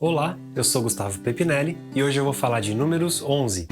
Olá, eu sou Gustavo Pepinelli e hoje eu vou falar de Números 11.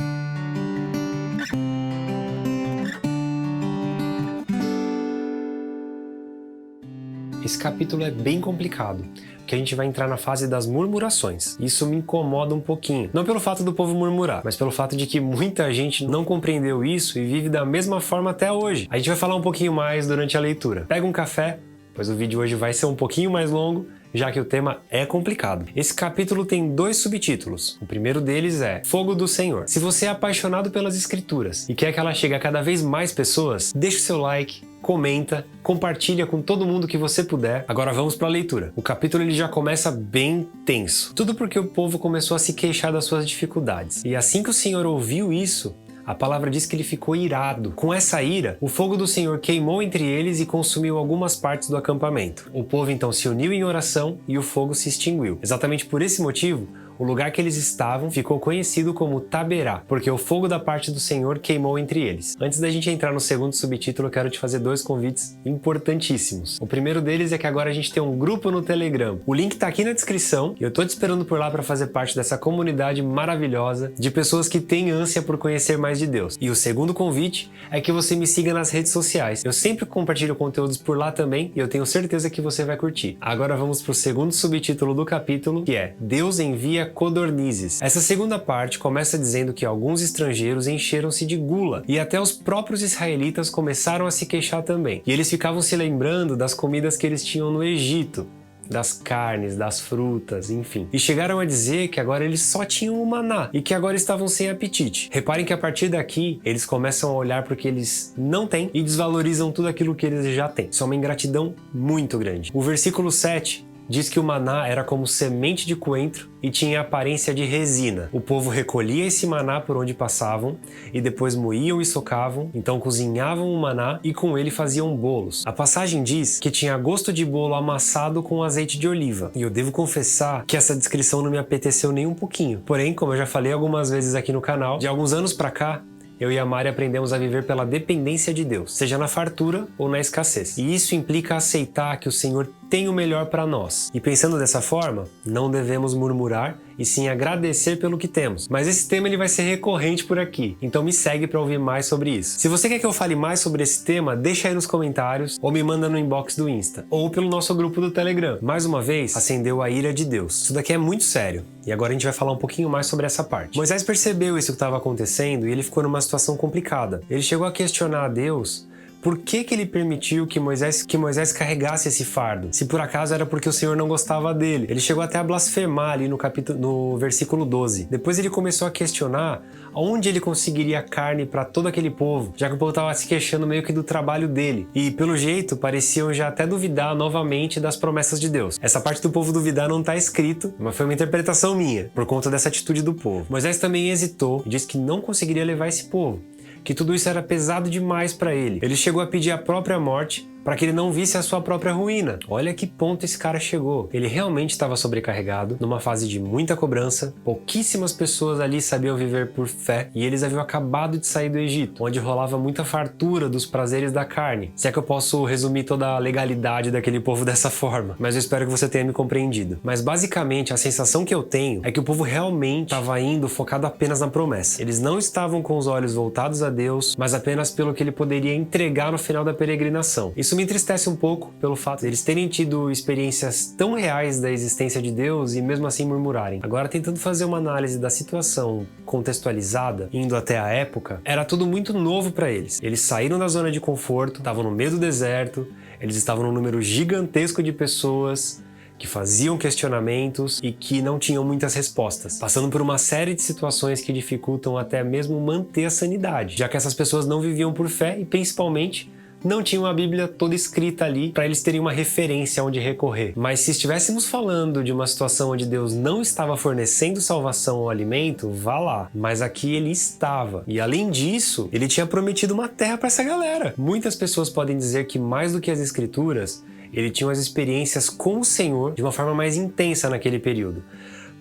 Esse capítulo é bem complicado, porque a gente vai entrar na fase das murmurações. Isso me incomoda um pouquinho. Não pelo fato do povo murmurar, mas pelo fato de que muita gente não compreendeu isso e vive da mesma forma até hoje. A gente vai falar um pouquinho mais durante a leitura. Pega um café, pois o vídeo hoje vai ser um pouquinho mais longo, já que o tema é complicado. Esse capítulo tem 2 subtítulos. O primeiro deles é Fogo do Senhor. Se você é apaixonado pelas escrituras e quer que ela chegue a cada vez mais pessoas, deixa o seu like, comenta, compartilha com todo mundo que você puder. Agora vamos para a leitura. O capítulo ele já começa bem tenso. Tudo porque o povo começou a se queixar das suas dificuldades. E assim que o Senhor ouviu isso, a palavra diz que ele ficou irado. Com essa ira, o fogo do Senhor queimou entre eles e consumiu algumas partes do acampamento. O povo então se uniu em oração e o fogo se extinguiu. Exatamente por esse motivo, o lugar que eles estavam ficou conhecido como Taberá, porque o fogo da parte do Senhor queimou entre eles. Antes da gente entrar no segundo subtítulo, eu quero te fazer 2 convites importantíssimos. O primeiro deles é que agora a gente tem um grupo no Telegram. O link tá aqui na descrição e eu tô te esperando por lá para fazer parte dessa comunidade maravilhosa de pessoas que têm ânsia por conhecer mais de Deus. E o segundo convite é que você me siga nas redes sociais. Eu sempre compartilho conteúdos por lá também e eu tenho certeza que você vai curtir. Agora vamos pro segundo subtítulo do capítulo, que é Deus envia codornizes. Essa segunda parte começa dizendo que alguns estrangeiros encheram-se de gula e até os próprios israelitas começaram a se queixar também. E eles ficavam se lembrando das comidas que eles tinham no Egito, das carnes, das frutas, enfim. E chegaram a dizer que agora eles só tinham o maná e que agora estavam sem apetite. Reparem que a partir daqui, eles começam a olhar para o que eles não têm e desvalorizam tudo aquilo que eles já têm. Isso é uma ingratidão muito grande. O versículo 7 diz que o maná era como semente de coentro e tinha aparência de resina. O povo recolhia esse maná por onde passavam e depois moíam e socavam, então cozinhavam o maná e com ele faziam bolos. A passagem diz que tinha gosto de bolo amassado com azeite de oliva. E eu devo confessar que essa descrição não me apeteceu nem um pouquinho. Porém, como eu já falei algumas vezes aqui no canal, de alguns anos pra cá, eu e a Mari aprendemos a viver pela dependência de Deus, seja na fartura ou na escassez. E isso implica aceitar que o Senhor tem o melhor para nós. E pensando dessa forma, não devemos murmurar e sim agradecer pelo que temos. Mas esse tema ele vai ser recorrente por aqui, então me segue para ouvir mais sobre isso. Se você quer que eu fale mais sobre esse tema, deixa aí nos comentários ou me manda no inbox do Insta ou pelo nosso grupo do Telegram. Mais uma vez, acendeu a ira de Deus. Isso daqui é muito sério e agora a gente vai falar um pouquinho mais sobre essa parte. Moisés percebeu isso que estava acontecendo e ele ficou numa situação complicada. Ele chegou a questionar a Deus por que ele permitiu que Moisés carregasse esse fardo? Se por acaso era porque o Senhor não gostava dele. Ele chegou até a blasfemar ali no versículo 12. Depois ele começou a questionar onde ele conseguiria carne para todo aquele povo, já que o povo estava se queixando meio que do trabalho dele. E pelo jeito pareciam já até duvidar novamente das promessas de Deus. Essa parte do povo duvidar não está escrito, mas foi uma interpretação minha, por conta dessa atitude do povo. Moisés também hesitou e disse que não conseguiria levar esse povo, que tudo isso era pesado demais para ele. Ele chegou a pedir a própria morte para que ele não visse a sua própria ruína. Olha que ponto esse cara chegou. Ele realmente estava sobrecarregado, numa fase de muita cobrança, pouquíssimas pessoas ali sabiam viver por fé e eles haviam acabado de sair do Egito, onde rolava muita fartura dos prazeres da carne. Se é que eu posso resumir toda a legalidade daquele povo dessa forma, mas eu espero que você tenha me compreendido. Mas basicamente a sensação que eu tenho é que o povo realmente estava indo focado apenas na promessa. Eles não estavam com os olhos voltados a Deus, mas apenas pelo que ele poderia entregar no final da peregrinação. Isso me entristece um pouco pelo fato de eles terem tido experiências tão reais da existência de Deus e mesmo assim murmurarem. Agora, tentando fazer uma análise da situação contextualizada, indo até a época, era tudo muito novo para eles. Eles saíram da zona de conforto, estavam no meio do deserto, eles estavam num número gigantesco de pessoas que faziam questionamentos e que não tinham muitas respostas, passando por uma série de situações que dificultam até mesmo manter a sanidade, já que essas pessoas não viviam por fé e principalmente não tinham a Bíblia toda escrita ali para eles terem uma referência onde recorrer. Mas se estivéssemos falando de uma situação onde Deus não estava fornecendo salvação ou alimento, vá lá. Mas aqui ele estava. E além disso, ele tinha prometido uma terra para essa galera. Muitas pessoas podem dizer que mais do que as Escrituras, ele tinha as experiências com o Senhor de uma forma mais intensa naquele período.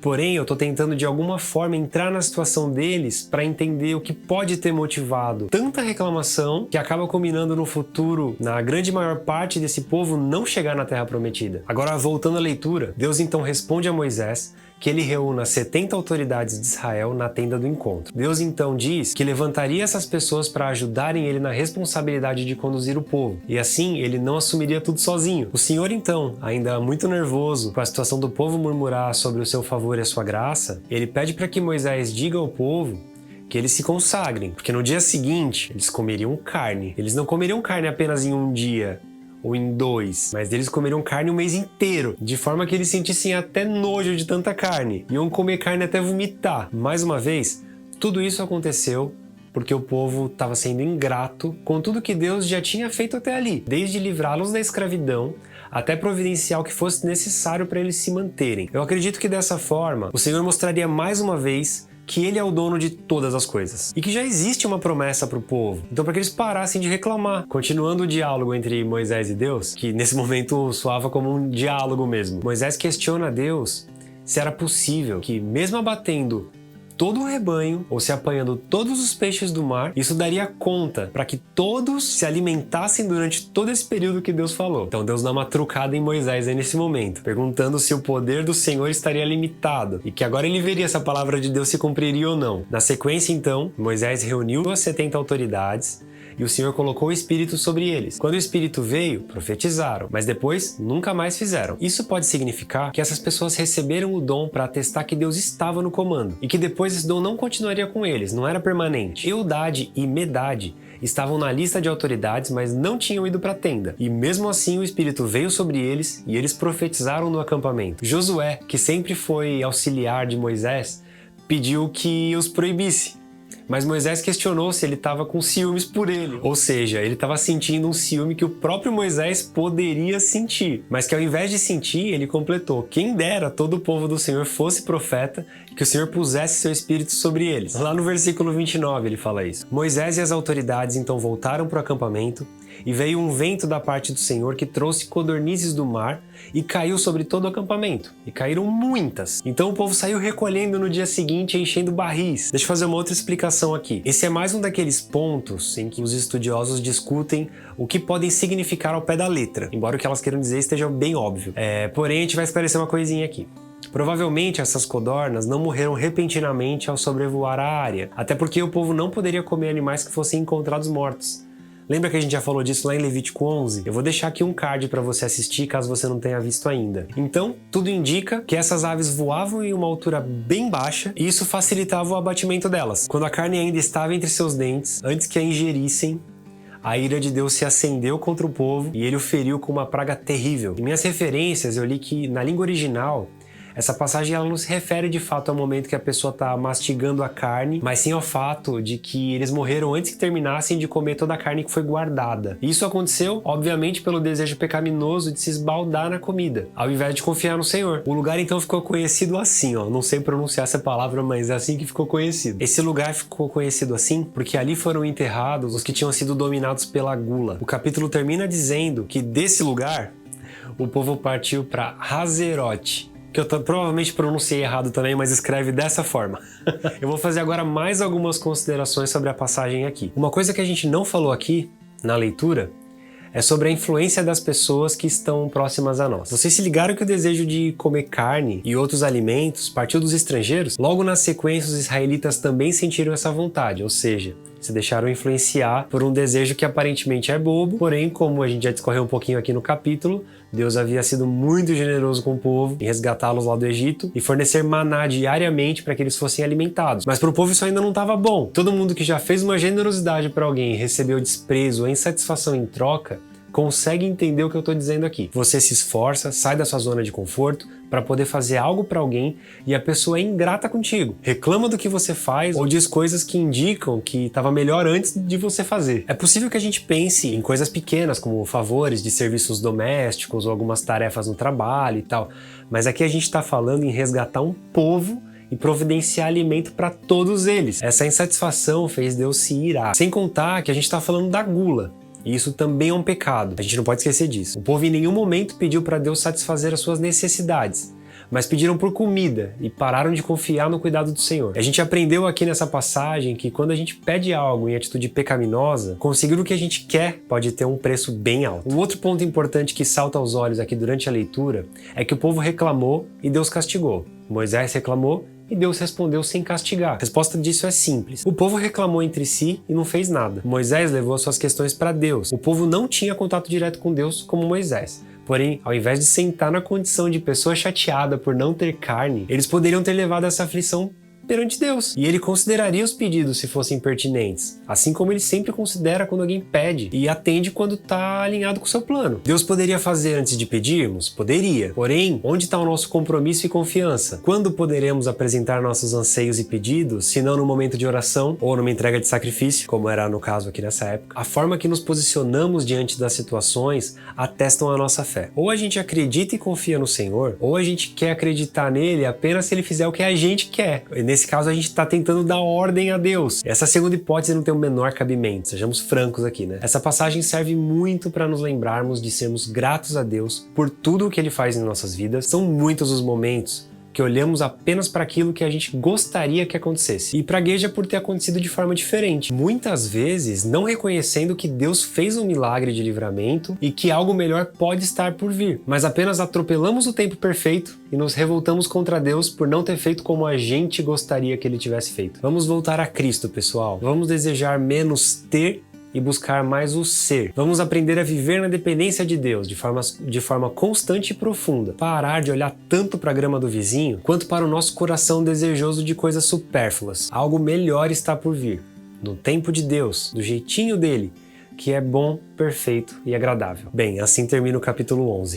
Porém, eu estou tentando de alguma forma entrar na situação deles para entender o que pode ter motivado tanta reclamação que acaba culminando no futuro, na grande maior parte desse povo não chegar na Terra Prometida. Agora, voltando à leitura, Deus então responde a Moisés que ele reúna 70 autoridades de Israel na tenda do encontro. Deus então diz que levantaria essas pessoas para ajudarem ele na responsabilidade de conduzir o povo, e assim ele não assumiria tudo sozinho. O Senhor então, ainda muito nervoso com a situação do povo murmurar sobre o seu favor e a sua graça, ele pede para que Moisés diga ao povo que eles se consagrem, porque no dia seguinte eles comeriam carne. Eles não comeriam carne apenas em um dia ou em 2, mas eles comeriam carne o mês inteiro, de forma que eles sentissem até nojo de tanta carne, iam comer carne até vomitar. Mais uma vez, tudo isso aconteceu porque o povo estava sendo ingrato com tudo que Deus já tinha feito até ali, desde livrá-los da escravidão até providenciar o que fosse necessário para eles se manterem. Eu acredito que dessa forma, o Senhor mostraria mais uma vez que ele é o dono de todas as coisas e que já existe uma promessa para o povo. Então, para que eles parassem de reclamar. Continuando o diálogo entre Moisés e Deus, que nesse momento soava como um diálogo mesmo, Moisés questiona a Deus se era possível que, mesmo abatendo todo o rebanho, ou se apanhando todos os peixes do mar, isso daria conta para que todos se alimentassem durante todo esse período que Deus falou. Então Deus dá uma trucada em Moisés aí nesse momento, perguntando se o poder do Senhor estaria limitado, e que agora ele veria se a palavra de Deus se cumpriria ou não. Na sequência então, Moisés reuniu as 70 autoridades, e o Senhor colocou o Espírito sobre eles. Quando o Espírito veio, profetizaram, mas depois nunca mais fizeram. Isso pode significar que essas pessoas receberam o dom para atestar que Deus estava no comando, e que depois esse dom não continuaria com eles, não era permanente. Eudade e Medade estavam na lista de autoridades, mas não tinham ido para a tenda. E mesmo assim o Espírito veio sobre eles, e eles profetizaram no acampamento. Josué, que sempre foi auxiliar de Moisés, pediu que os proibisse. Mas Moisés questionou se ele estava com ciúmes por ele. Ou seja, ele estava sentindo um ciúme que o próprio Moisés poderia sentir. Mas que ao invés de sentir, ele completou: quem dera todo o povo do Senhor fosse profeta, que o Senhor pusesse seu espírito sobre eles. Lá no versículo 29 ele fala isso. Moisés e as autoridades então voltaram para o acampamento, e veio um vento da parte do Senhor que trouxe codornizes do mar e caiu sobre todo o acampamento. E caíram muitas. Então o povo saiu recolhendo no dia seguinte, enchendo barris. Deixa eu fazer uma outra explicação aqui. Esse é mais um daqueles pontos em que os estudiosos discutem o que podem significar ao pé da letra, embora o que elas queiram dizer esteja bem óbvio. Porém, a gente vai esclarecer uma coisinha aqui. Provavelmente essas codornas não morreram repentinamente ao sobrevoar a área, até porque o povo não poderia comer animais que fossem encontrados mortos. Lembra que a gente já falou disso lá em Levítico 11? Eu vou deixar aqui um card para você assistir caso você não tenha visto ainda. Então, tudo indica que essas aves voavam em uma altura bem baixa e isso facilitava o abatimento delas. Quando a carne ainda estava entre seus dentes, antes que a ingerissem, a ira de Deus se acendeu contra o povo e ele o feriu com uma praga terrível. Em minhas referências, eu li que na língua original, essa passagem ela não se refere de fato ao momento que a pessoa está mastigando a carne, mas sim ao fato de que eles morreram antes que terminassem de comer toda a carne que foi guardada. E isso aconteceu, obviamente, pelo desejo pecaminoso de se esbaldar na comida, ao invés de confiar no Senhor. O lugar então ficou conhecido assim, não sei pronunciar essa palavra, mas é assim que ficou conhecido. Esse lugar ficou conhecido assim porque ali foram enterrados os que tinham sido dominados pela gula. O capítulo termina dizendo que desse lugar o povo partiu para Hazerote, que eu provavelmente pronunciei errado também, mas escreve dessa forma. Eu vou fazer agora mais algumas considerações sobre a passagem aqui. Uma coisa que a gente não falou aqui, na leitura, é sobre a influência das pessoas que estão próximas a nós. Vocês se ligaram que o desejo de comer carne e outros alimentos partiu dos estrangeiros? Logo na sequência, os israelitas também sentiram essa vontade, ou seja, se deixaram influenciar por um desejo que aparentemente é bobo, porém, como a gente já discorreu um pouquinho aqui no capítulo, Deus havia sido muito generoso com o povo em resgatá-los lá do Egito e fornecer maná diariamente para que eles fossem alimentados. Mas para o povo isso ainda não estava bom. Todo mundo que já fez uma generosidade para alguém e recebeu desprezo ou insatisfação em troca, consegue entender o que eu estou dizendo aqui. Você se esforça, sai da sua zona de conforto para poder fazer algo para alguém e a pessoa é ingrata contigo. Reclama do que você faz ou diz coisas que indicam que estava melhor antes de você fazer. É possível que a gente pense em coisas pequenas, como favores de serviços domésticos ou algumas tarefas no trabalho e tal, mas aqui a gente está falando em resgatar um povo e providenciar alimento para todos eles. Essa insatisfação fez Deus se irar. Sem contar que a gente está falando da gula. E isso também é um pecado, a gente não pode esquecer disso. O povo em nenhum momento pediu para Deus satisfazer as suas necessidades, mas pediram por comida e pararam de confiar no cuidado do Senhor. A gente aprendeu aqui nessa passagem que quando a gente pede algo em atitude pecaminosa, conseguir o que a gente quer pode ter um preço bem alto. Um outro ponto importante que salta aos olhos aqui durante a leitura é que o povo reclamou e Deus castigou. Moisés reclamou e Deus respondeu sem castigar. A resposta disso é simples. O povo reclamou entre si e não fez nada. Moisés levou as suas questões para Deus. O povo não tinha contato direto com Deus como Moisés. Porém, ao invés de sentar na condição de pessoa chateada por não ter carne, eles poderiam ter levado essa aflição perante Deus. E ele consideraria os pedidos se fossem pertinentes, assim como ele sempre considera quando alguém pede e atende quando está alinhado com o seu plano. Deus poderia fazer antes de pedirmos? Poderia. Porém, onde está o nosso compromisso e confiança? Quando poderemos apresentar nossos anseios e pedidos, se não no momento de oração ou numa entrega de sacrifício, como era no caso aqui nessa época? A forma que nos posicionamos diante das situações atestam a nossa fé. Ou a gente acredita e confia no Senhor, ou a gente quer acreditar nele apenas se ele fizer o que a gente quer. Nesse caso, a gente está tentando dar ordem a Deus. Essa segunda hipótese não tem o menor cabimento, sejamos francos aqui, né? Essa passagem serve muito para nos lembrarmos de sermos gratos a Deus por tudo o que Ele faz em nossas vidas. São muitos os momentos que olhamos apenas para aquilo que a gente gostaria que acontecesse. E pragueja por ter acontecido de forma diferente. Muitas vezes não reconhecendo que Deus fez um milagre de livramento e que algo melhor pode estar por vir. Mas apenas atropelamos o tempo perfeito e nos revoltamos contra Deus por não ter feito como a gente gostaria que Ele tivesse feito. Vamos voltar a Cristo, pessoal. Vamos desejar menos ter e buscar mais o ser. Vamos aprender a viver na dependência de Deus, de forma constante e profunda. Parar de olhar tanto para a grama do vizinho, quanto para o nosso coração desejoso de coisas supérfluas. Algo melhor está por vir. No tempo de Deus, do jeitinho dele, que é bom, perfeito e agradável. Bem, assim termina o capítulo 11.